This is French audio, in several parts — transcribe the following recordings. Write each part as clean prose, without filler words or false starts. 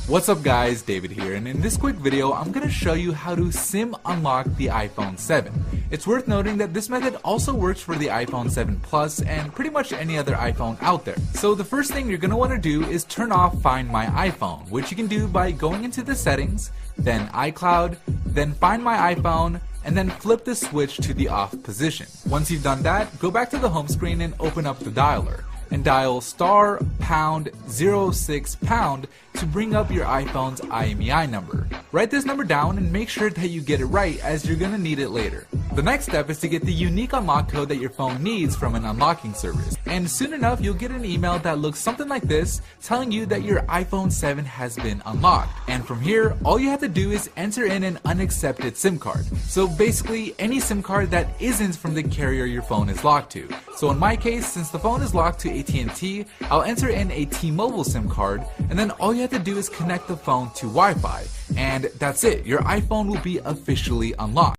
What's up guys, David here, and in this quick video I'm going to show you how to SIM unlock the iPhone 7. It's worth noting that this method also works for the iPhone 7 Plus and pretty much any other iPhone out there. So the first thing you're going to want to do is turn off Find My iPhone, which you can do by going into the settings, then iCloud, then Find My iPhone, and then flip the switch to the off position. Once you've done that, go back to the home screen and open up the dialer and dial *#06# to bring up your iPhone's IMEI number. Write this number down and make sure that you get it right, as you're gonna need it later. The next step is to get the unique unlock code that your phone needs from an unlocking service. And soon enough, you'll get an email that looks something like this, telling you that your iPhone 7 has been unlocked. And from here, all you have to do is enter in an unaccepted SIM card. So basically, any SIM card that isn't from the carrier your phone is locked to. So in my case, since the phone is locked to AT&T, I'll enter in a T-Mobile SIM card, and then all you have to do is connect the phone to Wi-Fi. And that's it, your iPhone will be officially unlocked.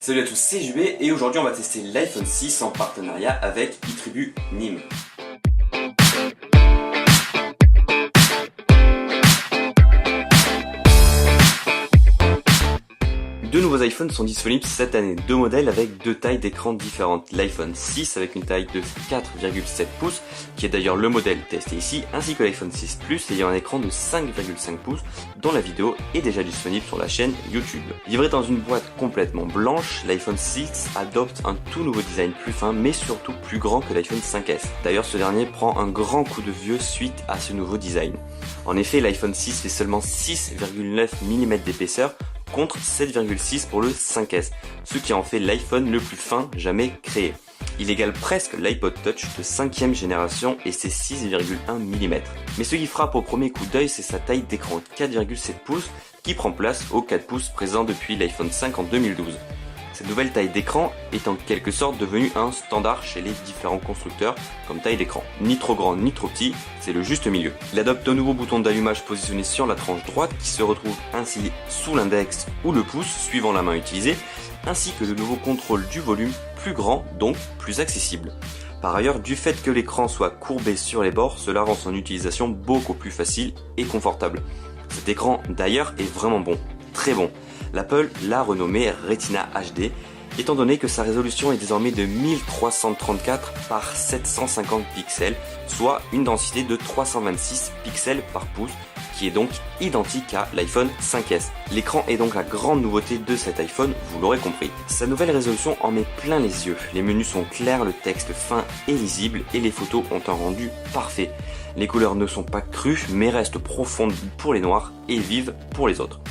Salut à tous, c'est JB et aujourd'hui on va tester l'iPhone 6 en partenariat avec eTribu Nîmes. Deux nouveaux iPhones sont disponibles cette année, deux modèles avec deux tailles d'écran différentes. L'iPhone 6 avec une taille de 4,7 pouces, qui est d'ailleurs le modèle testé ici, ainsi que l'iPhone 6 Plus ayant un écran de 5,5 pouces, dont la vidéo est déjà disponible sur la chaîne YouTube. Livré dans une boîte complètement blanche, l'iPhone 6 adopte un tout nouveau design plus fin, mais surtout plus grand que l'iPhone 5S. D'ailleurs, ce dernier prend un grand coup de vieux suite à ce nouveau design. En effet, l'iPhone 6 fait seulement 6,9 mm d'épaisseur, contre 7,6 pour le 5S, ce qui en fait l'iPhone le plus fin jamais créé. Il égale presque l'iPod Touch de 5e génération et ses 6,1 mm. Mais ce qui frappe au premier coup d'œil, c'est sa taille d'écran 4,7 pouces qui prend place aux 4 pouces présents depuis l'iPhone 5 en 2012. Cette nouvelle taille d'écran est en quelque sorte devenue un standard chez les différents constructeurs comme taille d'écran. Ni trop grand ni trop petit, c'est le juste milieu. Il adopte un nouveau bouton d'allumage positionné sur la tranche droite qui se retrouve ainsi sous l'index ou le pouce suivant la main utilisée, ainsi que le nouveau contrôle du volume plus grand, donc plus accessible. Par ailleurs, du fait que l'écran soit courbé sur les bords, cela rend son utilisation beaucoup plus facile et confortable. Cet écran d'ailleurs est vraiment bon, très bon. L'Apple l'a renommé Retina HD, étant donné que sa résolution est désormais de 1334 par 750 pixels, soit une densité de 326 pixels par pouce, qui est donc identique à l'iPhone 5S. L'écran est donc la grande nouveauté de cet iPhone, vous l'aurez compris. Sa nouvelle résolution en met plein les yeux, les menus sont clairs, le texte fin et lisible, et les photos ont un rendu parfait. Les couleurs ne sont pas crues, mais restent profondes pour les noirs et vives pour les autres.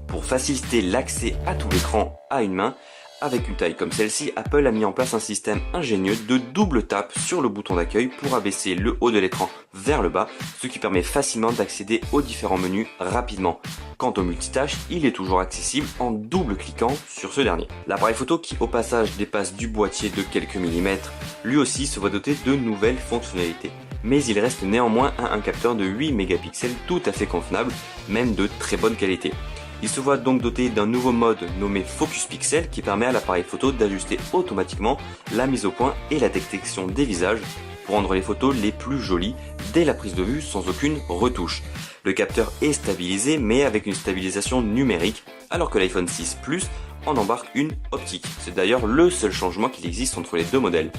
Pour faciliter l'accès à tout l'écran à une main, avec une taille comme celle-ci, Apple a mis en place un système ingénieux de double tape sur le bouton d'accueil pour abaisser le haut de l'écran vers le bas, ce qui permet facilement d'accéder aux différents menus rapidement. Quant au multitâche, il est toujours accessible en double cliquant sur ce dernier. L'appareil photo, qui au passage dépasse du boîtier de quelques millimètres, lui aussi se voit doté de nouvelles fonctionnalités. Mais il reste néanmoins à un capteur de 8 mégapixels tout à fait convenable, même de très bonne qualité. Il se voit donc doté d'un nouveau mode nommé Focus Pixel qui permet à l'appareil photo d'ajuster automatiquement la mise au point et la détection des visages pour rendre les photos les plus jolies dès la prise de vue sans aucune retouche. Le capteur est stabilisé mais avec une stabilisation numérique, alors que l'iPhone 6 Plus en embarque une optique. C'est d'ailleurs le seul changement qu'il existe entre les deux modèles.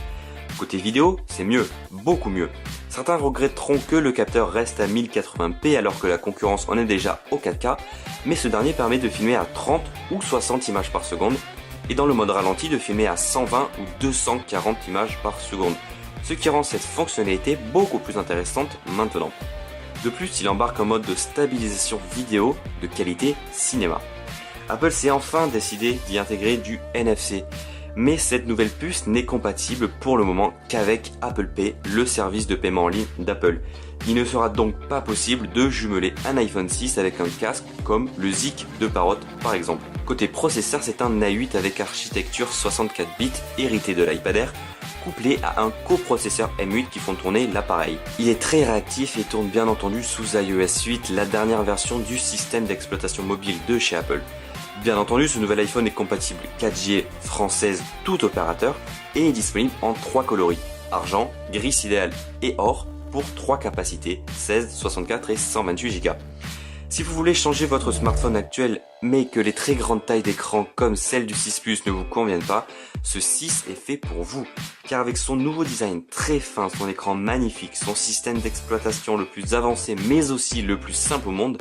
Côté vidéo, c'est mieux, beaucoup mieux. Certains regretteront que le capteur reste à 1080p alors que la concurrence en est déjà au 4K, mais ce dernier permet de filmer à 30 ou 60 images par seconde, et dans le mode ralenti de filmer à 120 ou 240 images par seconde, ce qui rend cette fonctionnalité beaucoup plus intéressante maintenant. De plus, il embarque un mode de stabilisation vidéo de qualité cinéma. Apple s'est enfin décidé d'y intégrer du NFC, mais cette nouvelle puce n'est compatible pour le moment qu'avec Apple Pay, le service de paiement en ligne d'Apple. Il ne sera donc pas possible de jumeler un iPhone 6 avec un casque comme le Zik de Parrot par exemple. Côté processeur, c'est un A8 avec architecture 64 bits hérité de l'iPad Air, couplé à un coprocesseur M8 qui font tourner l'appareil. Il est très réactif et tourne bien entendu sous iOS 8, la dernière version du système d'exploitation mobile de chez Apple. Bien entendu, ce nouvel iPhone est compatible 4G française tout opérateur et est disponible en 3 coloris, argent, gris sidéral et or pour 3 capacités, 16, 64 et 128 Go. Si vous voulez changer votre smartphone actuel mais que les très grandes tailles d'écran comme celle du 6 Plus ne vous conviennent pas, ce 6 est fait pour vous. Car avec son nouveau design très fin, son écran magnifique, son système d'exploitation le plus avancé mais aussi le plus simple au monde,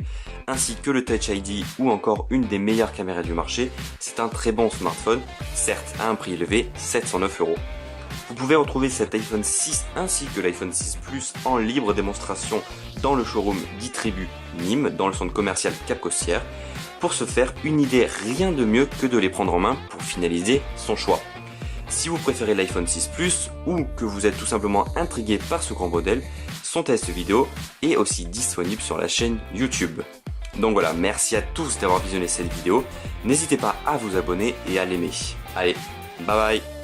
ainsi que le Touch ID ou encore une des meilleures caméras du marché, c'est un très bon smartphone, certes à un prix élevé, 709 €. Vous pouvez retrouver cet iPhone 6 ainsi que l'iPhone 6 Plus en libre démonstration dans le showroom d'Itribu Nîmes, dans le centre commercial Cap Costière. Pour se faire une idée, rien de mieux que de les prendre en main pour finaliser son choix. Si vous préférez l'iPhone 6 Plus ou que vous êtes tout simplement intrigué par ce grand modèle, son test vidéo est aussi disponible sur la chaîne YouTube. Donc voilà, merci à tous d'avoir visionné cette vidéo. N'hésitez pas à vous abonner et à l'aimer. Allez, bye bye!